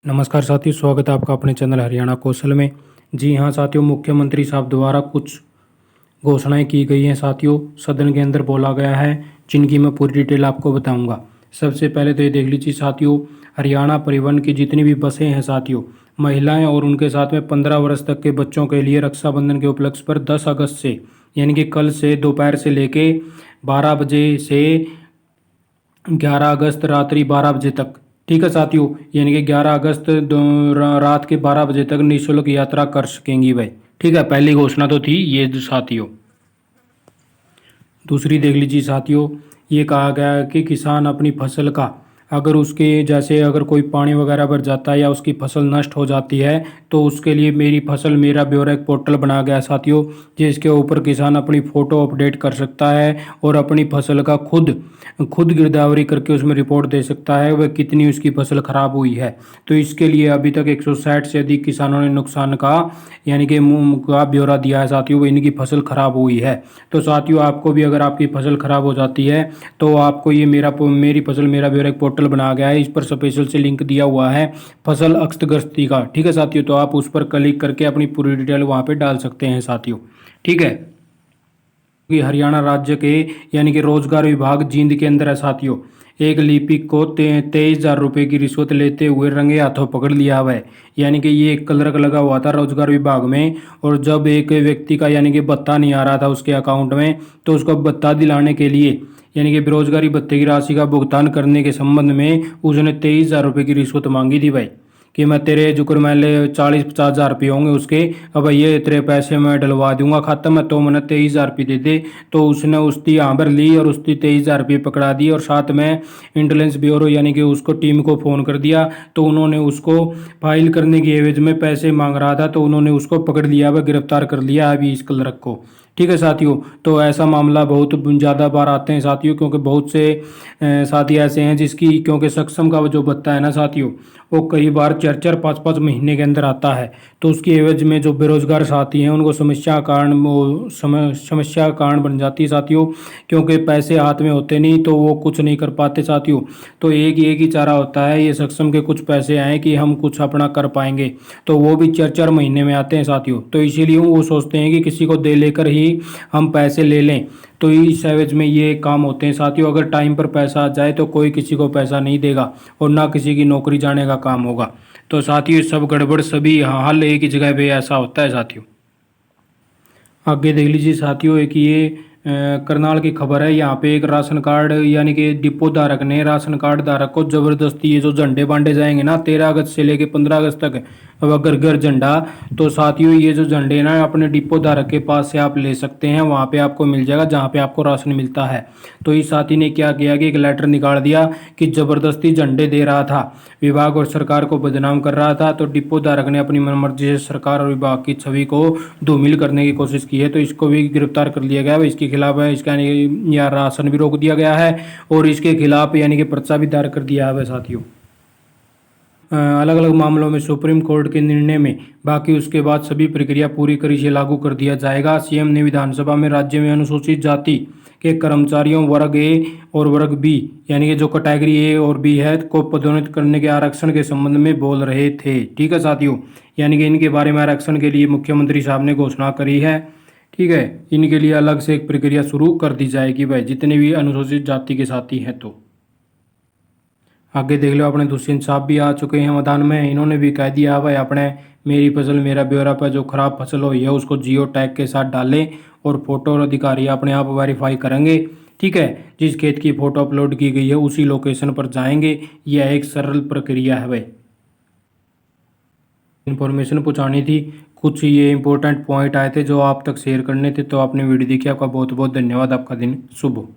नमस्कार साथियों, स्वागत है आपका अपने चैनल हरियाणा कौशल में। जी हाँ साथियों, मुख्यमंत्री साहब द्वारा कुछ घोषणाएं की गई हैं साथियों, सदन के अंदर बोला गया है, जिनकी मैं पूरी डिटेल आपको बताऊंगा। सबसे पहले तो ये देख लीजिए साथियों, हरियाणा परिवहन की जितनी भी बसें हैं साथियों, महिलाएं और उनके साथ में 15 वर्ष तक के बच्चों के लिए रक्षाबंधन के उपलक्ष्य पर 10 अगस्त से यानी कि कल से दोपहर से लेके 12 बजे से 11 अगस्त रात्रि 12 बजे तक, ठीक है साथियों, यानी कि 11 अगस्त रात के 12 बजे तक निःशुल्क यात्रा कर सकेंगी भाई। ठीक है, पहली घोषणा तो थी ये साथियों। दूसरी देख लीजिए साथियों, ये कहा गया है कि किसान अपनी फसल का अगर उसके जैसे अगर कोई पानी वगैरह भर जाता है या उसकी फसल नष्ट हो जाती है तो उसके लिए मेरी फसल मेरा ब्यौरा एक पोर्टल बना गया है साथियों, जिसके ऊपर किसान अपनी फ़ोटो अपडेट कर सकता है और अपनी फसल का खुद खुद गिरदावरी करके उसमें रिपोर्ट दे सकता है वह कितनी उसकी फसल खराब हुई है। तो इसके लिए अभी तक 160 से अधिक किसानों ने नुकसान का यानी कि का ब्यौरा दिया है साथियों, इनकी फसल खराब हुई है। तो साथियों, आपको भी अगर आपकी फसल खराब हो जाती है तो आपको ये मेरी फसल मेरा ब्यौरा एक पोर्टल बना गया है, इस पर स्पेशल से लिंक दिया हुआ है फसल अक्षतग्रस्ती का। ठीक है साथियों, तो आप उस पर क्लिक करके अपनी पूरी डिटेल वहाँ पे डाल सकते हैं साथियों। ठीक है, कि हरियाणा राज्य के यानी कि रोजगार विभाग जींद के अंदर है साथियों, एक लिपिक को 23,000 रुपये की रिश्वत लेते हुए रंगे हाथों पकड़ लिया हुआ है। यानी कि ये एक क्लर्क लगा हुआ था रोजगार विभाग में, और जब एक व्यक्ति का यानी कि भत्ता नहीं आ रहा था उसके अकाउंट में, तो उसको भत्ता दिलाने के लिए यानी कि बेरोजगारी भत्ते की राशि का भुगतान करने के संबंध में उसने 23,000 रुपये की रिश्वत मांगी थी भाई, कि मैं तेरे जुक्र मान ले 40-50 हज़ार रुपये होंगे उसके, अब ये तेरे पैसे मैं डलवा दूंगा खाता में, तो मैंने 23,000 रुपये दे दे। तो उसने उसकी आंबर ली और उसकी 23,000 रुपये पकड़ा दी, और साथ में इंटेलिजेंस ब्यूरो यानी कि उसको टीम को फ़ोन कर दिया। तो उन्होंने उसको फाइल करने की एवज में पैसे मांग रहा था, तो उन्होंने उसको पकड़ लिया, वह गिरफ्तार कर लिया अभी इस क्लर्क को। ठीक है साथियों, तो ऐसा मामला बहुत ज़्यादा बार आते हैं साथियों, क्योंकि बहुत से साथी ऐसे हैं जिसकी क्योंकि सक्षम का जो भत्ता है ना साथियों, वो कई बार 4-4 5-5 महीने के अंदर आता है। तो उसकी एवज में जो बेरोजगार साथी हैं उनको समस्या कारण वो समस्या कारण बन जाती है साथियों, क्योंकि पैसे हाथ में होते नहीं तो वो कुछ नहीं कर पाते साथियों। तो एक ही चारा होता है, ये सक्षम के कुछ पैसे आए कि हम कुछ अपना कर पाएंगे, तो वो भी 4-4 महीने में आते हैं साथियों। तो इसीलिए वो सोचते हैं कि किसी को दे लेकर ही हम पैसे ले लें, तो इस एवज में ये काम होते हैं साथियों। अगर टाइम पर पैसा आ जाए तो कोई किसी को पैसा नहीं देगा और ना किसी की नौकरी जाने का काम होगा। तो साथियों, सब गड़बड़ सभी हल एक ही जगह पे ऐसा होता है साथियों। आगे देख लीजिए साथियों, एक ये करनाल की खबर है। यहाँ पे एक राशन कार्ड यानी कि डिपो धारक ने राशन कार्ड धारक को जबरदस्ती ये जो झंडे बांटे जाएंगे ना 13 अगस्त से लेके 15 अगस्त तक, अब अगर घर झंडा, तो साथियों ये जो झंडे ना अपने डिपो धारक के पास से आप ले सकते हैं, वहाँ पे आपको मिल जाएगा जहाँ पे आपको राशन मिलता है। तो इस साथी ने क्या किया कि एक लेटर निकाल दिया कि जबरदस्ती झंडे दे रहा था, विभाग और सरकार को बदनाम कर रहा था। तो डिपो धारक ने अपनी मनमर्जी से सरकार और विभाग की छवि को धूमिल करने की कोशिश की है, तो इसको भी गिरफ्तार कर लिया गया है। इसके खिलाफ है इसका या राशन भी रोक दिया गया है और इसके खिलाफ यानी कि पर्चा भी दायर कर दिया है साथियों। अलग अलग मामलों में सुप्रीम कोर्ट के निर्णय में बाकी उसके बाद सभी प्रक्रिया पूरी कड़ी से लागू कर दिया जाएगा। सीएम ने विधानसभा में राज्य में अनुसूचित जाति के कर्मचारियों वर्ग ए और वर्ग बी यानी कि जो कैटेगरी ए और बी है को पदोन्नत करने के आरक्षण के संबंध में बोल रहे थे। ठीक है साथियों, यानी कि इनके बारे में आरक्षण के लिए मुख्यमंत्री साहब ने घोषणा करी है। ठीक है, इनके लिए अलग से एक प्रक्रिया शुरू कर दी जाएगी भाई, जितने भी अनुसूचित जाति के साथी हैं। तो आगे देख लो, अपने दुष्यंत साहब भी आ चुके हैं मैदान में। इन्होंने भी कह दिया भाई अपने मेरी फसल मेरा ब्यौरा पर जो खराब फसल हुई है उसको जियो टैग के साथ डालें और फोटो और अधिकारी अपने आप वेरीफाई करेंगे। ठीक है, जिस खेत की फोटो अपलोड की गई है उसी लोकेशन पर जाएंगे। यह एक सरल प्रक्रिया है भाई। इन्फॉर्मेशन पहुंचानी थी, कुछ ये इंपॉर्टेंट पॉइंट आए थे जो आप तक शेयर करने थे, तो आपने वीडियो देखी, आपका बहुत बहुत धन्यवाद। आपका दिन शुभ हो।